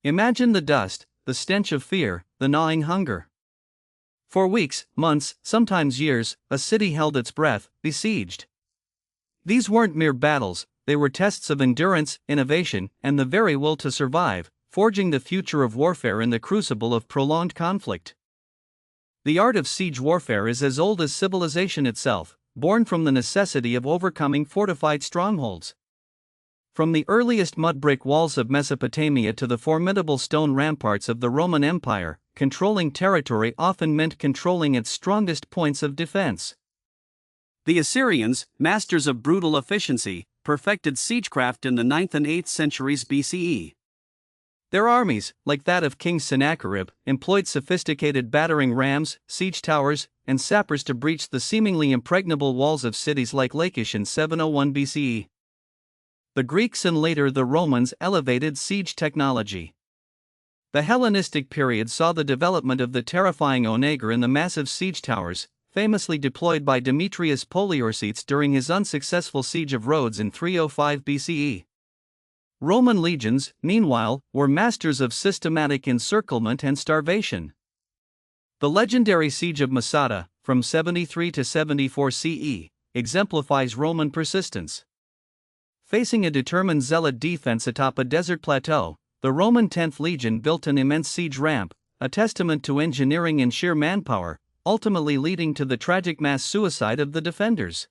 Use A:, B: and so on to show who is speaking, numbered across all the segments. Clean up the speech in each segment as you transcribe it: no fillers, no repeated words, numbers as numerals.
A: Imagine the dust, the stench of fear, the gnawing hunger. For weeks, months, sometimes years, a city held its breath, besieged. These weren't mere battles, they were tests of endurance, innovation, and the very will to survive, forging the future of warfare in the crucible of prolonged conflict. The art of siege warfare is as old as civilization itself, born from the necessity of overcoming fortified strongholds. From the earliest mud brick walls of Mesopotamia to the formidable stone ramparts of the Roman Empire, controlling territory often meant controlling its strongest points of defense. The Assyrians, masters of brutal efficiency, perfected siegecraft in the 9th and 8th centuries BCE. Their armies, like that of King Sennacherib, employed sophisticated battering rams, siege towers, and sappers to breach the seemingly impregnable walls of cities like Lachish in 701 BCE. The Greeks and later the Romans elevated siege technology. The Hellenistic period saw the development of the terrifying onager and the massive siege towers, famously deployed by Demetrius Poliorcetes during his unsuccessful siege of Rhodes in 305 BCE. Roman legions, meanwhile, were masters of systematic encirclement and starvation. The legendary siege of Masada, from 73 to 74 CE, exemplifies Roman persistence. Facing a determined zealot defense atop a desert plateau, the Roman 10th Legion built an immense siege ramp, a testament to engineering and sheer manpower, ultimately leading to the tragic mass suicide of the defenders.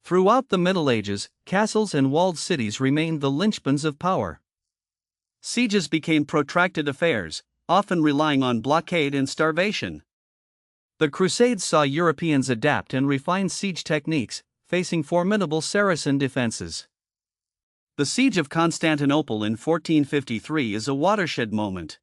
A: Throughout the Middle Ages, castles and walled cities remained the linchpins of power. Sieges became protracted affairs, often relying on blockade and starvation. The Crusades saw Europeans adapt and refine siege techniques, facing formidable Saracen defenses. The Siege of Constantinople in 1453 is a watershed moment.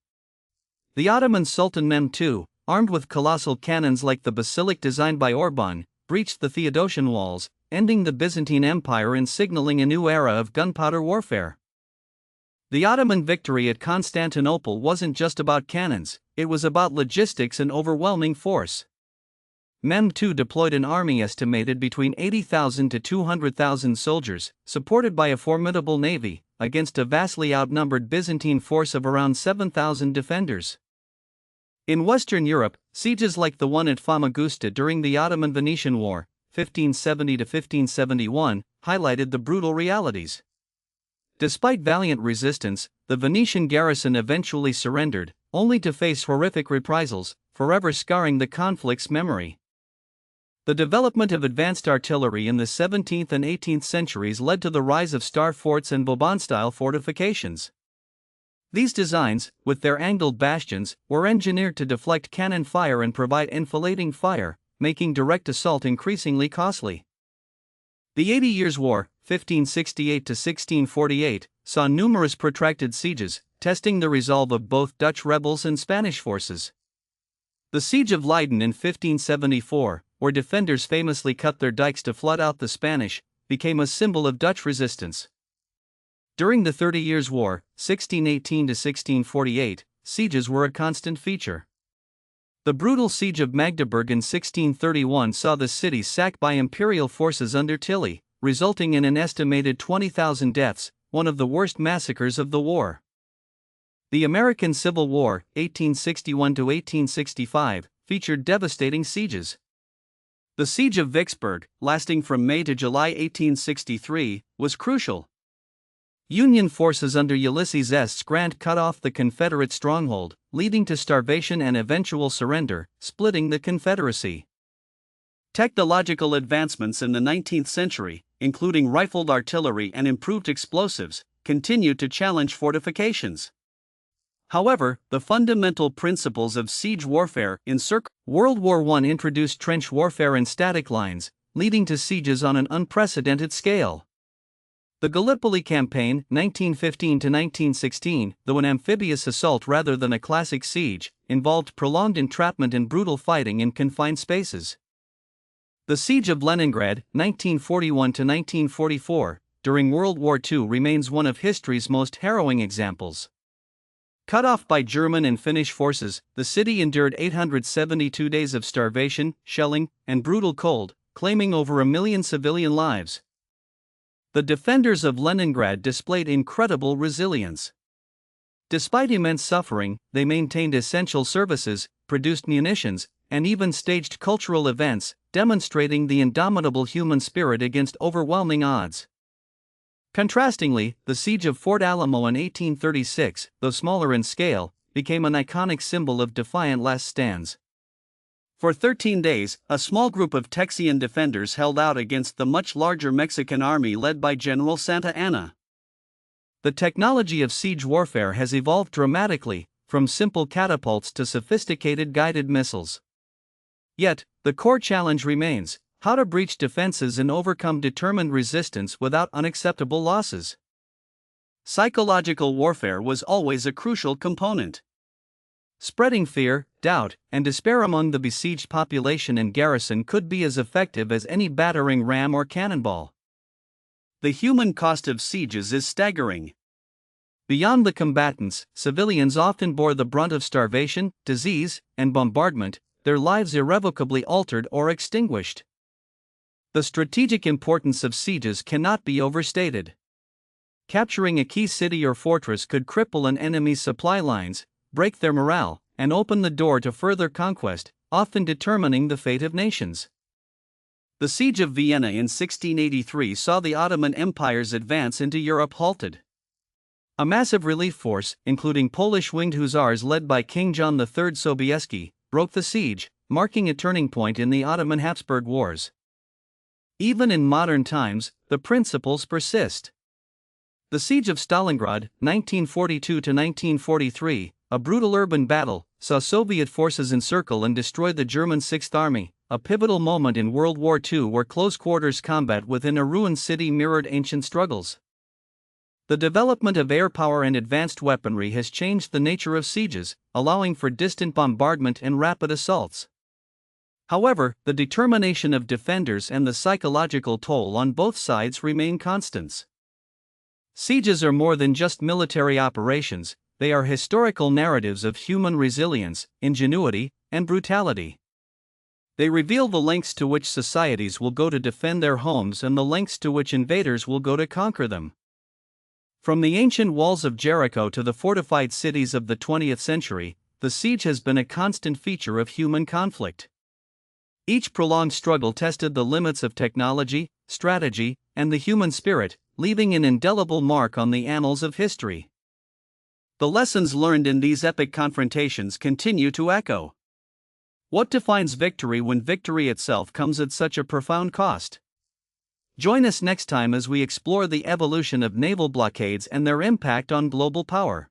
A: The Ottoman Sultan Mehmed II, armed with colossal cannons like the basilic designed by Orban, breached the Theodosian walls, ending the Byzantine Empire and signaling a new era of gunpowder warfare. The Ottoman victory at Constantinople wasn't just about cannons, it was about logistics and overwhelming force. Mehmed II deployed an army estimated between 80,000 to 200,000 soldiers, supported by a formidable navy, against a vastly outnumbered Byzantine force of around 7,000 defenders. In Western Europe, sieges like the one at Famagusta during the Ottoman-Venetian War, 1570 to 1571, highlighted the brutal realities. Despite valiant resistance, the Venetian garrison eventually surrendered, only to face horrific reprisals, forever scarring the conflict's memory. The development of advanced artillery in the 17th and 18th centuries led to the rise of star forts and Vauban-style fortifications. These designs, with their angled bastions, were engineered to deflect cannon fire and provide enfilading fire, making direct assault increasingly costly. The 80 Years' War, 1568 to 1648, saw numerous protracted sieges, testing the resolve of both Dutch rebels and Spanish forces. The Siege of Leiden in 1574, where defenders famously cut their dikes to flood out the Spanish, became a symbol of Dutch resistance. During the 30 Years' War, 1618 to 1648, sieges were a constant feature. The brutal siege of Magdeburg in 1631 saw the city sacked by imperial forces under Tilly, resulting in an estimated 20,000 deaths, one of the worst massacres of the war. The American Civil War, 1861 to 1865, featured devastating sieges. The Siege of Vicksburg, lasting from May to July 1863, was crucial. Union forces under Ulysses S. Grant cut off the Confederate stronghold, leading to starvation and eventual surrender, splitting the Confederacy. Technological advancements in the 19th century, including rifled artillery and improved explosives, continued to challenge fortifications. However, the fundamental principles of siege warfare encircled. World War I introduced trench warfare and static lines, leading to sieges on an unprecedented scale. The Gallipoli Campaign, 1915 to 1916, though an amphibious assault rather than a classic siege, involved prolonged entrapment and brutal fighting in confined spaces. The Siege of Leningrad, 1941 to 1944, during World War II remains one of history's most harrowing examples. Cut off by German and Finnish forces, the city endured 872 days of starvation, shelling, and brutal cold, claiming over 1 million civilian lives. The defenders of Leningrad displayed incredible resilience. Despite immense suffering, they maintained essential services, produced munitions, and even staged cultural events, demonstrating the indomitable human spirit against overwhelming odds. Contrastingly, the siege of Fort Alamo in 1836, though smaller in scale, became an iconic symbol of defiant last stands. For 13 days, a small group of Texian defenders held out against the much larger Mexican army led by General Santa Anna. The technology of siege warfare has evolved dramatically, from simple catapults to sophisticated guided missiles. Yet, the core challenge remains: how to breach defenses and overcome determined resistance without unacceptable losses. Psychological warfare was always a crucial component. Spreading fear, doubt, and despair among the besieged population and garrison could be as effective as any battering ram or cannonball. The human cost of sieges is staggering. Beyond the combatants, civilians often bore the brunt of starvation, disease, and bombardment, their lives irrevocably altered or extinguished. The strategic importance of sieges cannot be overstated. Capturing a key city or fortress could cripple an enemy's supply lines, break their morale, and open the door to further conquest, often determining the fate of nations. The Siege of Vienna in 1683 saw the Ottoman Empire's advance into Europe halted. A massive relief force, including Polish winged hussars led by King John III Sobieski, broke the siege, marking a turning point in the Ottoman-Habsburg Wars. Even in modern times, the principles persist. The Siege of Stalingrad, 1942–1943, a brutal urban battle, saw Soviet forces encircle and destroy the German Sixth Army, a pivotal moment in World War II where close-quarters combat within a ruined city mirrored ancient struggles. The development of air power and advanced weaponry has changed the nature of sieges, allowing for distant bombardment and rapid assaults. However, the determination of defenders and the psychological toll on both sides remain constants. Sieges are more than just military operations, they are historical narratives of human resilience, ingenuity, and brutality. They reveal the lengths to which societies will go to defend their homes and the lengths to which invaders will go to conquer them. From the ancient walls of Jericho to the fortified cities of the 20th century, the siege has been a constant feature of human conflict. Each prolonged struggle tested the limits of technology, strategy, and the human spirit, leaving an indelible mark on the annals of history. The lessons learned in these epic confrontations continue to echo. What defines victory when victory itself comes at such a profound cost? Join us next time as we explore the evolution of naval blockades and their impact on global power.